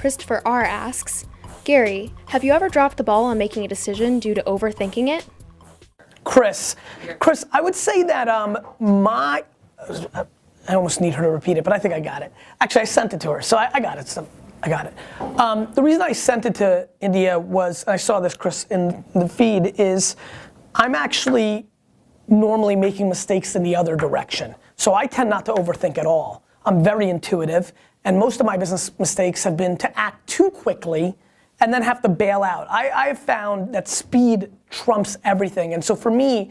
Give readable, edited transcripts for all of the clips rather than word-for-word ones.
Christopher R. asks, Gary, have you ever dropped the ball on making a decision due to overthinking it? Chris, I would say that I almost need her to repeat it, but I think I got it. Actually, I sent it to her, so I got it. So I got it. The reason I sent it to India was, I saw this, Chris, in the feed, is I'm actually normally making mistakes in the other direction. So I tend not to overthink at all. I'm very intuitive, and most of my business mistakes have been to act too quickly and then have to bail out. I have found that speed trumps everything, and so for me,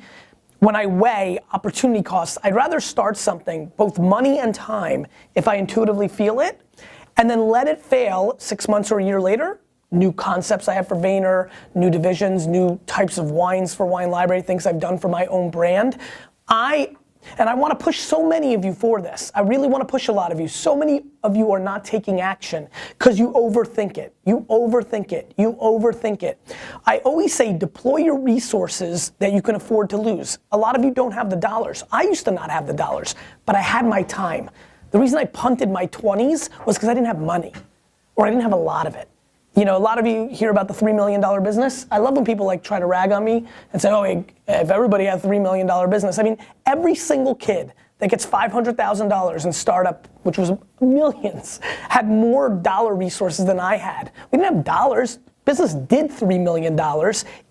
when I weigh opportunity costs, I'd rather start something, both money and time, if I intuitively feel it, and then let it fail 6 months or a year later. New concepts I have for Vayner, new divisions, new types of wines for Wine Library, things I've done for my own brand. And I want to push so many of you for this. I really want to push a lot of you. So many of you are not taking action because you overthink it. You overthink it. You overthink it. I always say deploy your resources that you can afford to lose. A lot of you don't have the dollars. I used to not have the dollars, but I had my time. The reason I punted my 20s was because I didn't have money, or I didn't have a lot of it. You know, a lot of you hear about the $3 million business. I love when people like try to rag on me and say, oh, hey, if everybody had a $3 million business. I mean, every single kid that gets $500,000 in startup, which was millions, had more dollar resources than I had. We didn't have dollars. Business did $3 million.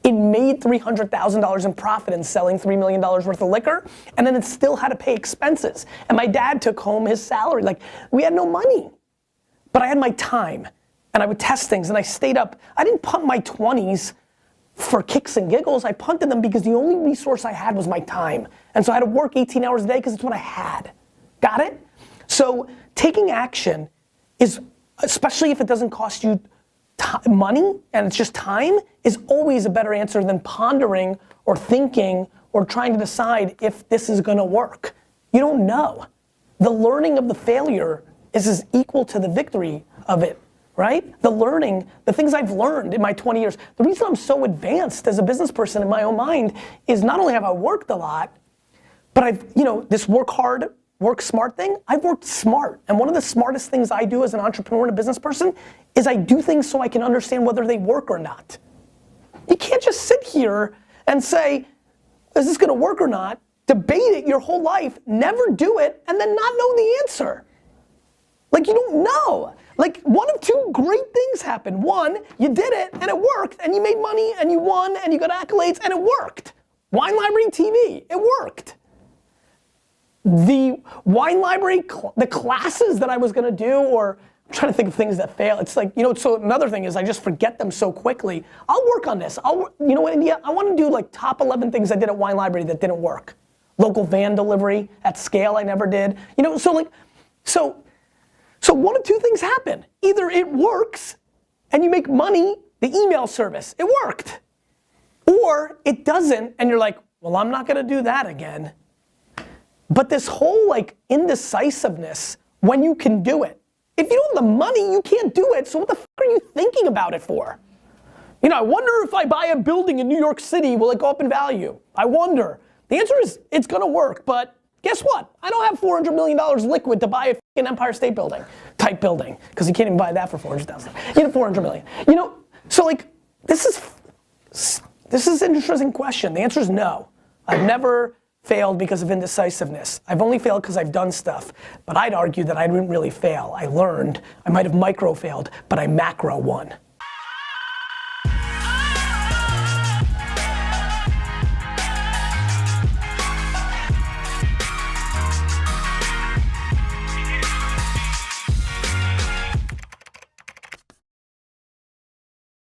It made $300,000 in profit in selling $3 million worth of liquor, and then it still had to pay expenses. And my dad took home his salary. Like, we had no money, but I had my time. And I would test things, and I stayed up. I didn't punt my 20s for kicks and giggles. I punted them because the only resource I had was my time. And so I had to work 18 hours a day because it's what I had. Got it? So taking action is, especially if it doesn't cost you money and it's just time, is always a better answer than pondering or thinking or trying to decide if this is gonna work. You don't know. The learning of the failure is as equal to the victory of it. Right? The learning, the things I've learned in my 20 years. The reason I'm so advanced as a business person in my own mind is not only have I worked a lot, but I've, this work hard, work smart thing, I've worked smart. And one of the smartest things I do as an entrepreneur and a business person is I do things so I can understand whether they work or not. You can't just sit here and say, is this gonna work or not? Debate it your whole life, never do it, and then not know the answer. Like, you don't know. Like, one of two great things happened. One, you did it and it worked, and you made money and you won and you got accolades and it worked. Wine Library TV, it worked. The Wine Library, the classes that I was gonna do, or I'm trying to think of things that fail. It's like, so another thing is I just forget them so quickly. I'll work on this. You know what, India? I wanna do like top 11 things I did at Wine Library that didn't work. Local van delivery at scale I never did. So one of two things happen. Either it works and you make money, the email service, it worked. Or it doesn't and you're like, well, I'm not gonna do that again. But this whole like indecisiveness when you can do it. If you don't have the money, you can't do it, so what the fuck are you thinking about it for? I wonder if I buy a building in New York City, will it go up in value? I wonder. The answer is it's gonna work, but guess what? I don't have $400 million liquid to buy a fucking Empire State Building type building, because you can't even buy that for $400,000. You need $400 million. So like, this is an interesting question. The answer is no. I've never failed because of indecisiveness. I've only failed because I've done stuff, but I'd argue that I didn't really fail. I learned. I might have micro failed, but I macro won.